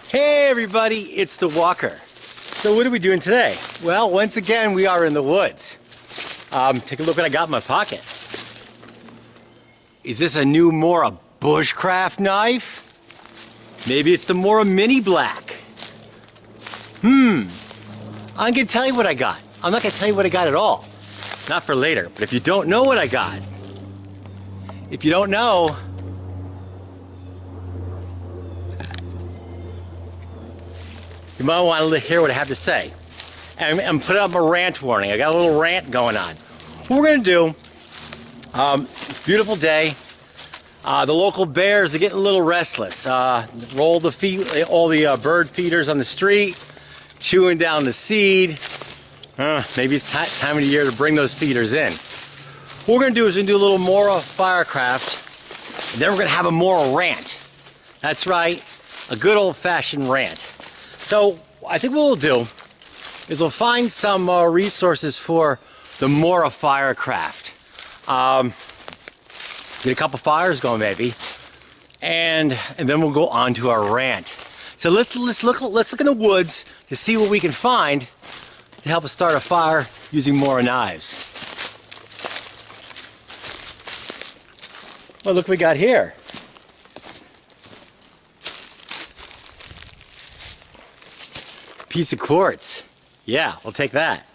Hey everybody, it's the Walker. So what are we doing today? Well, once again, we are in the woods. Take a look what I got in my pocket. Is this a new Mora Bushcraft knife? Maybe it's the Mora Mini Black. I'm gonna tell you what I got. I'm not gonna tell you what I got at all. Not for later, but if you don't know what I got, if you don't know, you might want to hear what I have to say. And put up a rant warning. I got a little rant going on. What we're gonna do, it's a beautiful day. The local bears are getting a little restless. All the bird feeders on the street, chewing down the seed. Maybe it's time of the year to bring those feeders in. What we're gonna do is we're gonna do a little Mora Firecraft, and then we're gonna have a Mora rant. That's right, a good old-fashioned rant. So I think what we'll do is we'll find some resources for the Mora Firecraft. Get a couple fires going maybe, and then we'll go on to our rant. So let's look in the woods to see what we can find to help us start a fire using Mora knives. Well, look what we got here. Piece of quartz. Yeah, we'll take that.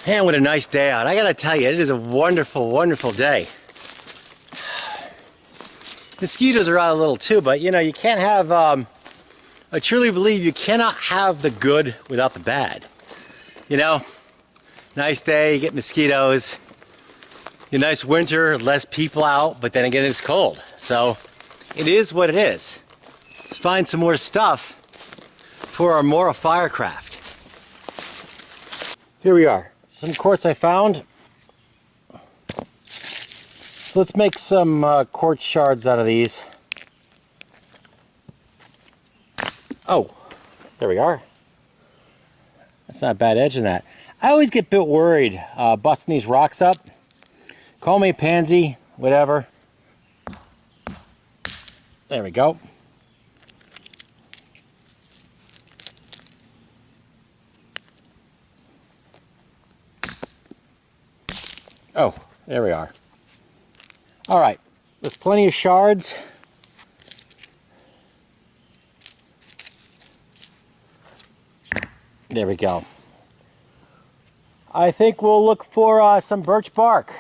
Man, what a nice day out. I gotta tell you, it is a wonderful, wonderful day. Mosquitoes are out a little too, but you know, you can't have, I truly believe you cannot have the good without the bad. You know, nice day, you get mosquitoes. A nice winter, less people out, but then again, it's cold. So, it is what it is. Let's find some more stuff for our Mora Firecraft. Here we are. Some quartz I found. So let's make some quartz shards out of these. Oh, there we are. That's not a bad edge in that. I always get a bit worried busting these rocks up. Call me a pansy, whatever. There we go. Oh, there we are. All right, there's plenty of shards. There we go. I think we'll look for some birch bark.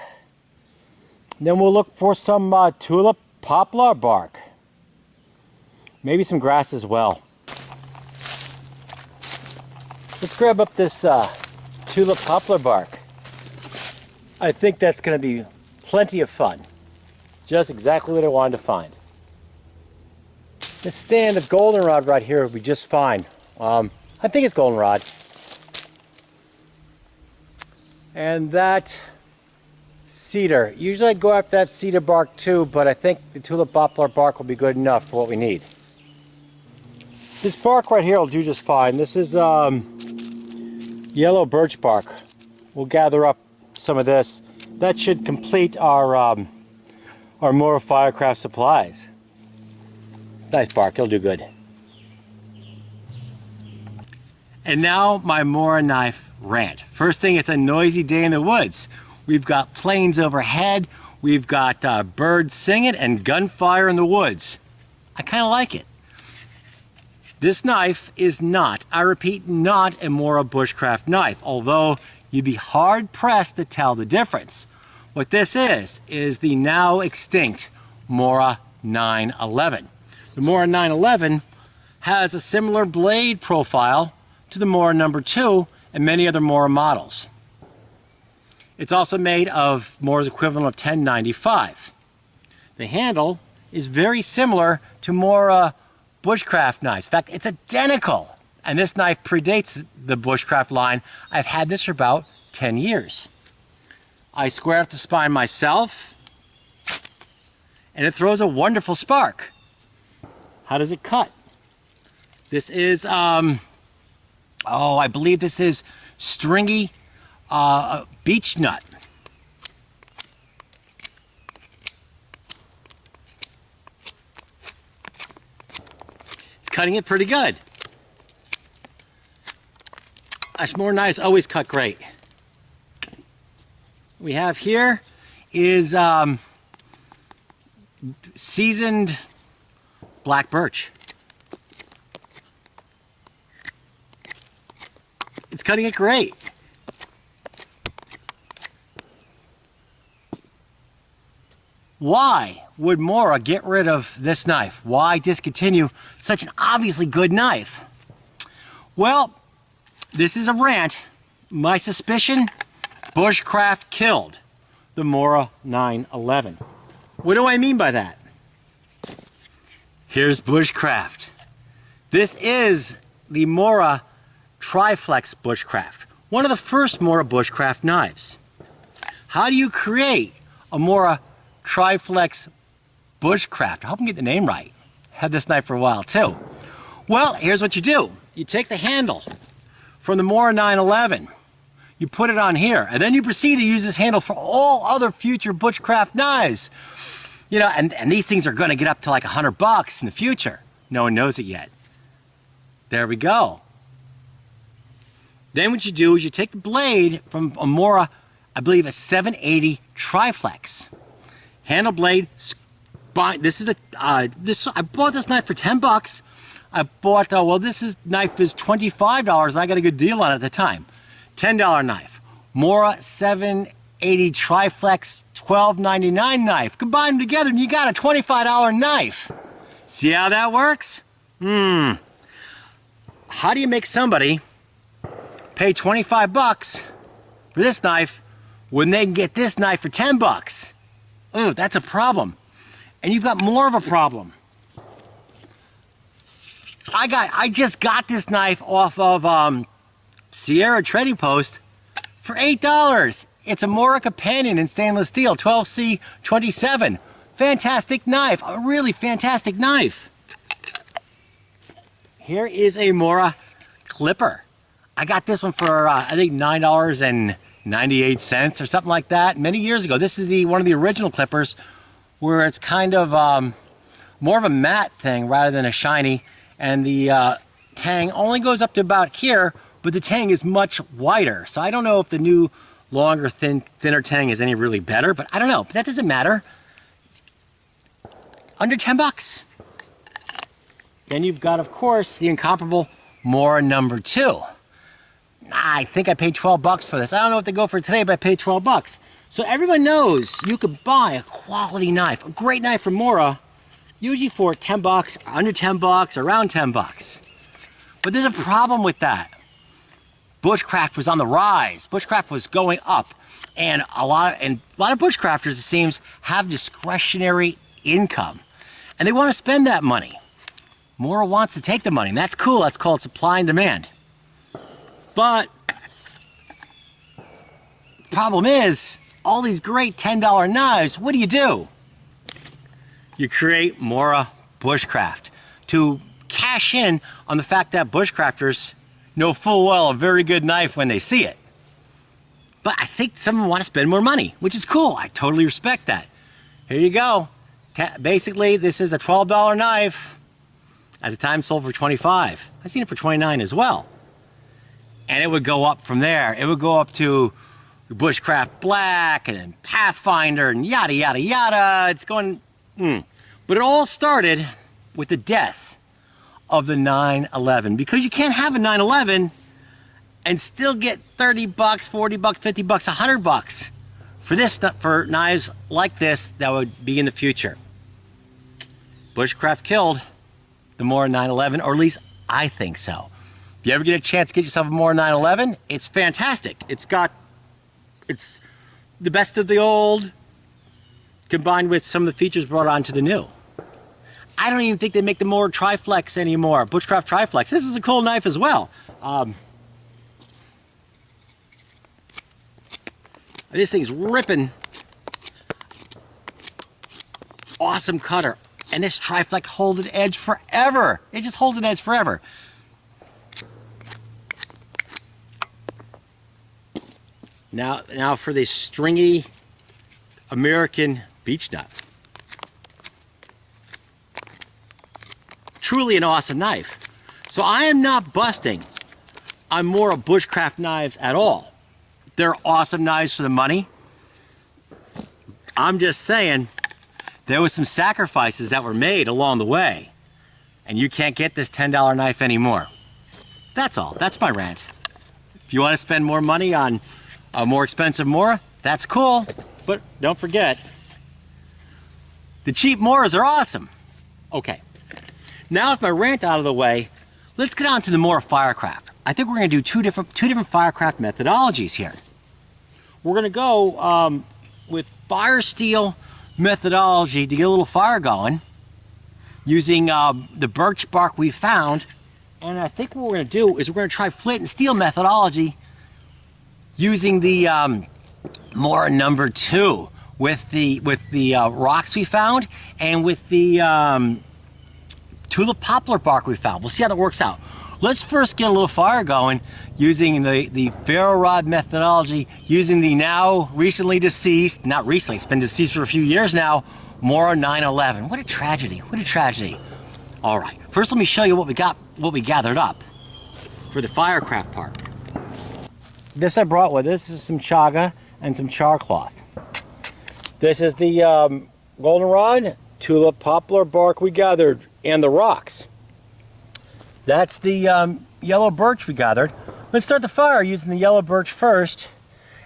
Then we'll look for some tulip poplar bark. Maybe some grass as well. Let's grab up this tulip poplar bark. I think that's going to be plenty of fun. Just exactly what I wanted to find. This stand of goldenrod right here would be just fine. I think it's goldenrod. And that cedar. Usually I'd go after that cedar bark too, but I think the tulip poplar bark will be good enough for what we need. This bark right here will do just fine. This is yellow birch bark. We'll gather up some of this. That should complete our Mora Firecraft supplies. Nice bark, it'll do good. And now my Mora knife rant. First thing, it's a noisy day in the woods. We've got planes overhead, we've got birds singing and gunfire in the woods. I kind of like it. This knife is not, I repeat, not a Mora Bushcraft knife, although you'd be hard pressed to tell the difference. What this is the now extinct Mora 911. The Mora 911 has a similar blade profile to the Mora number 2 and many other Mora models. It's also made of Mora's equivalent of 1095. The handle is very similar to Mora Bushcraft knives. In fact, it's identical. And this knife predates the Bushcraft line. I've had this for about 10 years. I square up the spine myself, and it throws a wonderful spark. How does it cut? This is, I believe this is stringy beech nut. cutting it pretty good. Gosh, Mora knives always cut great. We have here is seasoned black birch. It's cutting it great. Why would Mora get rid of this knife? Why discontinue such an obviously good knife? Well, this is a rant. My suspicion, Bushcraft killed the Mora 911. What do I mean by that? Here's Bushcraft. This is the Mora Triflex Bushcraft, one of the first Mora Bushcraft knives. How do you create a Mora Triflex Bushcraft? I hope I can get the name right. Had this knife for a while too. Well, here's what you do. You take the handle from the Mora 911, you put it on here, and then you proceed to use this handle for all other future Bushcraft knives. You know, and these things are gonna get up to like $100 in the future. No one knows it yet. There we go. Then what you do is you take the blade from a Mora, I believe a 780 Triflex. Handle blade, this is I bought this knife for $10. I bought, well, knife is $25, and I got a good deal on it at the time. $10 knife. Mora 780 Triflex $12.99 knife. Combine them together and you got a $25 knife. See how that works? How do you make somebody pay $25 for this knife when they can get this knife for $10? Oh, that's a problem. And you've got more of a problem. I just got this knife off of Sierra Trading Post for $8. It's a Mora companion in stainless steel, 12C27. Fantastic knife, a really fantastic knife. Here is a Mora clipper. I got this one for I think $9.98 or something like that many years ago. This is one of the original clippers where it's kind of more of a matte thing rather than a shiny, and the tang only goes up to about here, but the tang is much wider. So I don't know if the new longer thinner tang is any really better, but I don't know. But that doesn't matter. Under $10. Then you've got, of course, the incomparable Mora number 2. I think I paid $12 for this. I don't know what they go for today, but I paid $12. So everyone knows you could buy a quality knife, a great knife from Mora, usually for $10, under $10, around $10. But there's a problem with that. Bushcraft was on the rise. Bushcraft was going up, and a lot of bushcrafters, it seems, have discretionary income, and they want to spend that money. Mora wants to take the money, and that's cool. That's called supply and demand. But the problem is, all these great $10 knives, what do? You create Mora Bushcraft to cash in on the fact that bushcrafters know full well a very good knife when they see it. But I think some of them want to spend more money, which is cool. I totally respect that. Here you go. Basically, this is a $12 knife. At the time, sold for $25. I've seen it for $29 as well. And it would go up from there. It would go up to Bushcraft Black and then Pathfinder and yada, yada, yada. It's going, But it all started with the death of the 911, because you can't have a 911 and still get $30, $40, $50, $100 for this stuff, for knives like this that would be in the future. Bushcraft killed the Mora 911, or at least I think so. If you ever get a chance to get yourself a Mora 911, it's fantastic. It's the best of the old combined with some of the features brought onto the new. I don't even think they make the Mora Triflex anymore. Bushcraft Triflex. This is a cool knife as well. This thing's ripping. Awesome cutter. And this Triflex holds an edge forever. It just holds an edge forever. Now for the stringy American beech nut. truly an awesome knife. So I am not busting on Mora Bushcraft knives at all. They're awesome knives for the money. I'm just saying there was some sacrifices that were made along the way, and you can't get this $10 knife anymore. That's all. That's my rant. If you want to spend more money on a more expensive Mora, that's cool. But don't forget, the cheap Moras are awesome. Okay, now with my rant out of the way, let's get on to the Mora Firecraft. I think we're going to do two different Firecraft methodologies here. We're going to go with fire steel methodology to get a little fire going using the birch bark we found. And I think what we're going to do is we're going to try flint and steel methodology using the Mora number 2 with the rocks we found and with the tulip poplar bark we found. We'll see how that works out. Let's first get a little fire going using the ferro rod methodology, using the now recently deceased, not recently, it's been deceased for a few years now, Mora 911. What a tragedy, what a tragedy. All right, first let me show you what we gathered up for the Firecraft part. This I brought with us. This is some chaga and some char cloth. This is the goldenrod, tulip poplar bark we gathered, and the rocks. That's the yellow birch we gathered. Let's start the fire using the yellow birch first,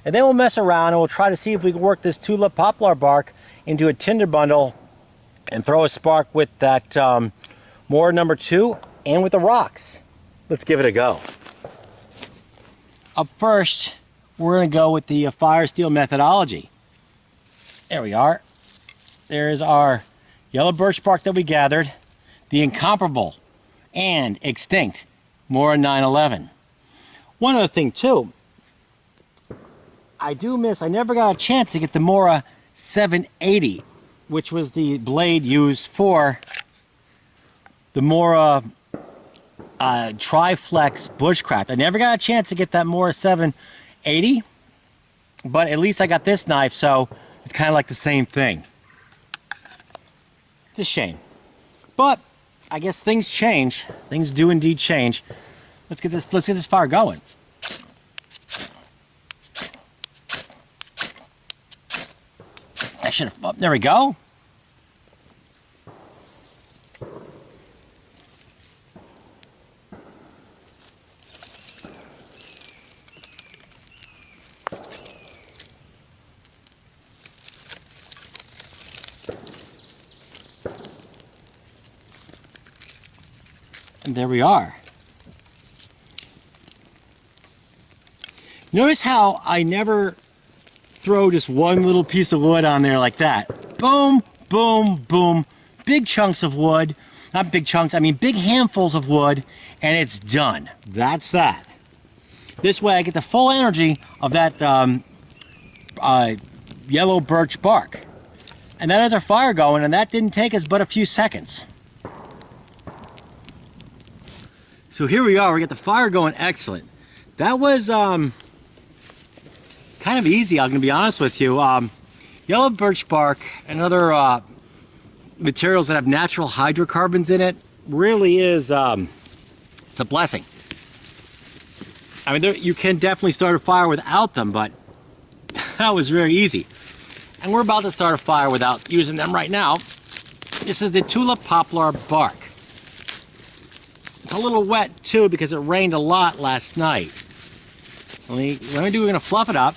and then we'll mess around and we'll try to see if we can work this tulip poplar bark into a tinder bundle and throw a spark with that Mora number 2 and with the rocks. Let's give it a go. Up first, we're going to go with the fire steel methodology. There we are. There's our yellow birch bark that we gathered, the incomparable and extinct Mora 911. One other thing too, I never got a chance to get the Mora 780, which was the blade used for the Mora Triflex Bushcraft. I never got a chance to get that Mora 780, but at least I got this knife, so it's kind of like the same thing. It's a shame, but I guess things change. Things do indeed change. Let's get this fire going. I should have. Oh, there we go. And there we are. Notice how I never throw just one little piece of wood on there like that. Boom, boom, boom. Big chunks of wood. Not big chunks, I mean big handfuls of wood, and it's done. That's that. This way I get the full energy of that yellow birch bark. And that has our fire going, and that didn't take us but a few seconds. So here we are, we got the fire going excellent. That was kind of easy, I'm gonna be honest with you. Yellow birch bark and other materials that have natural hydrocarbons in it really is, it's a blessing. I mean, you can definitely start a fire without them, but that was very easy. And we're about to start a fire without using them right now. This is the tulip poplar bark. It's a little wet too because it rained a lot last night. We're gonna fluff it up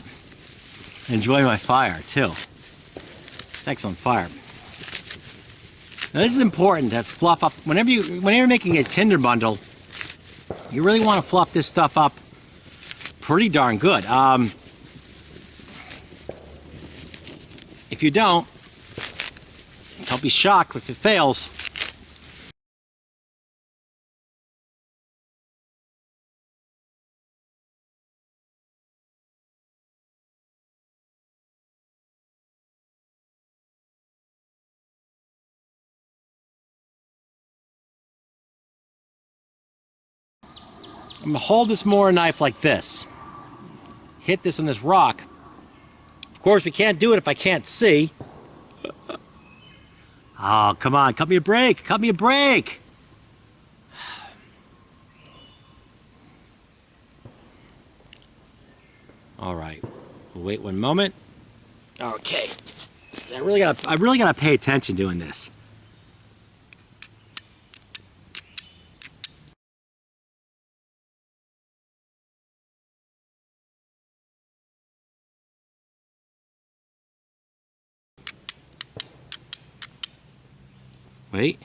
and enjoy my fire too. It's excellent fire. Now this is important to fluff up. Whenever you're making a tinder bundle, you really want to fluff this stuff up pretty darn good. If you don't be shocked if it fails. I'm going to hold this Mora knife like this. Hit this on this rock. Of course, we can't do it if I can't see. Oh, come on, cut me a break, cut me a break. All right, we'll wait one moment. Okay, I really gotta pay attention doing this. Wait.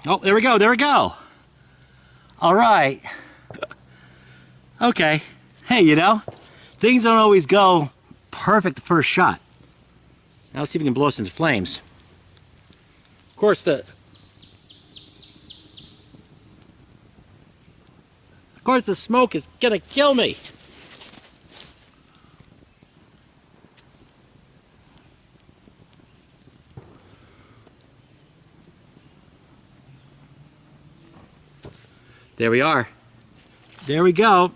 Oh, there we go, there we go. All right. Okay. Hey, you know, things don't always go perfect the first shot. Now let's see if we can blow some flames. Of course, the smoke is gonna kill me. There we are. There we go.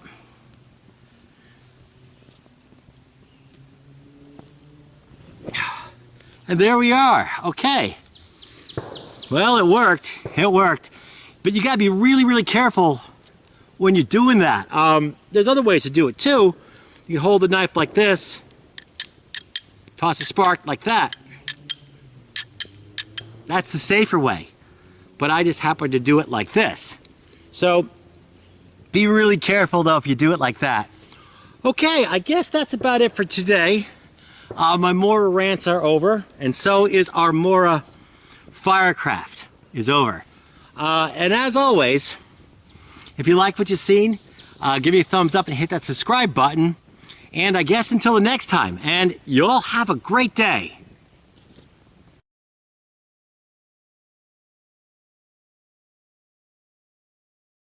And there we are. Okay. Well, it worked. It worked. But you gotta be really, really careful when you're doing that. There's other ways to do it too. You can hold the knife like this, toss a spark like that. That's the safer way. But I just happen to do it like this. So be really careful though if you do it like that. Okay, I guess that's about it for today. My Mora rants are over, and so is our Mora Firecraft is over. And as always, if you like what you've seen, give me a thumbs up and hit that subscribe button. And I guess until the next time, and you'll have a great day.